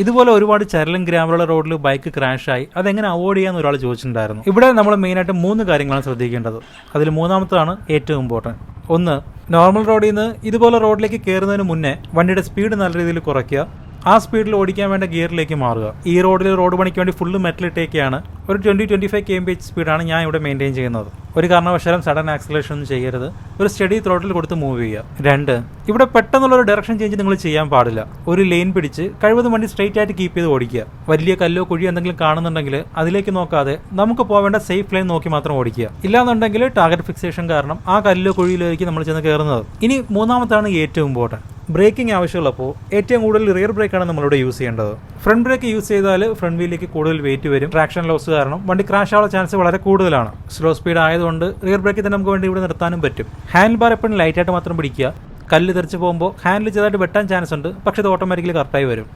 ഇതുപോലെ ഒരുപാട് ചരലും ഗ്രാമറുള്ള റോഡിൽ ബൈക്ക് ക്രാഷായി അതെങ്ങനെ അവോയ്ഡ് ചെയ്യാന്ന് ഒരാൾ ചോദിച്ചിട്ടുണ്ടായിരുന്നു. ഇവിടെ നമ്മൾ മെയിനായിട്ട് 3 കാര്യങ്ങളാണ് ശ്രദ്ധിക്കേണ്ടത്. അതിൽ മൂന്നാമത്തതാണ് ഏറ്റവും ഇമ്പോർട്ടൻറ്റ്. ഒന്ന്, നോർമൽ റോഡിൽ നിന്ന് ഇതുപോലെ റോഡിലേക്ക് കയറുന്നതിന് മുന്നേ വണ്ടിയുടെ സ്പീഡ് നല്ല രീതിയിൽ കുറയ്ക്കുക. ആ സ്പീഡിൽ ഓടിക്കാൻ വേണ്ട ഗിയറിലേക്ക് മാറുക. ഈ റോഡിൽ റോഡ് പണിക്ക് വേണ്ടി ഫുള്ള് മെറ്റൽ ഇട്ടേക്കാണ്. ഒരു 20-25 km/h സ്പീഡാണ് ഞാൻ ഇവിടെ മെയിൻറ്റെയിൻ ചെയ്യുന്നത്. ഒരു കാരണവശാലും സഡൻ ആക്സിലേഷൻ ഒന്നും ചെയ്യരുത്. ഒരു സ്റ്റഡി ത്രോട്ടിൽ കൊടുത്ത് മൂവ് ചെയ്യുക. 2, ഇവിടെ പെട്ടെന്നുള്ളൊരു ഡയറക്ഷൻ ചേഞ്ച് നിങ്ങൾ ചെയ്യാൻ പാടില്ല. ഒരു ലൈൻ പിടിച്ച് കഴിവതും വണ്ടി സ്ട്രെയിറ്റ് ആയിട്ട് കീപ്പ് ചെയ്ത് ഓടിക്കുക. വലിയ കല്ലോ കുഴിയോ എന്തെങ്കിലും കാണുന്നുണ്ടെങ്കിൽ അതിലേക്ക് നോക്കാതെ നമുക്ക് പോവേണ്ട സേഫ് ലൈൻ നോക്കി മാത്രം ഓടിക്കുക. ഇല്ലാന്നുണ്ടെങ്കിൽ ടാർഗറ്റ് ഫിക്സേഷൻ കാരണം ആ കല്ലോ കുഴിയിലേക്ക് നമ്മൾ ചെന്ന് കയറുന്നത്. ഇനി മൂന്നാമത്താണ് ഏറ്റവും ഇമ്പോർട്ടൻറ്റ്. ബ്രേക്കിംഗ് ആവശ്യമുള്ളപ്പോൾ ഏറ്റവും കൂടുതൽ റിയർ ബ്രേക്കാണ് നമ്മളിവിടെ യൂസ് ചെയ്യേണ്ടത്. ഫ്രണ്ട് ബ്രേക്ക് യൂസ് ചെയ്താൽ ഫ്രണ്ട് വീലിലേക്ക് കൂടുതൽ വെയിറ്റ് വരും. ട്രാക്ഷൻ ലോസ് കാരണം വണ്ടി ക്രാഷ് ആവാനുള്ള ചാൻസ് വളരെ കൂടുതലാണ്. സ്ലോ സ്പീഡ് ആയതുകൊണ്ട് റിയർ ബ്രേക്കിൽ തന്നെ നമുക്ക് വണ്ടി ഇവിടെ നിർത്താനും പറ്റും. ഹാൻഡിൽ ബാർ എപ്പോഴും ലൈറ്റായിട്ട് മാത്രം പിടിക്കുക. കല്ല് തെറിച്ച് പോകുമ്പോൾ ഹാൻഡിൽ ചെറുതായിട്ട് വെട്ടാൻ ചാൻസ് ഉണ്ട്, പക്ഷേ ഇത് ഓട്ടോമാറ്റിക്കലി കറക്റ്റായി വരും.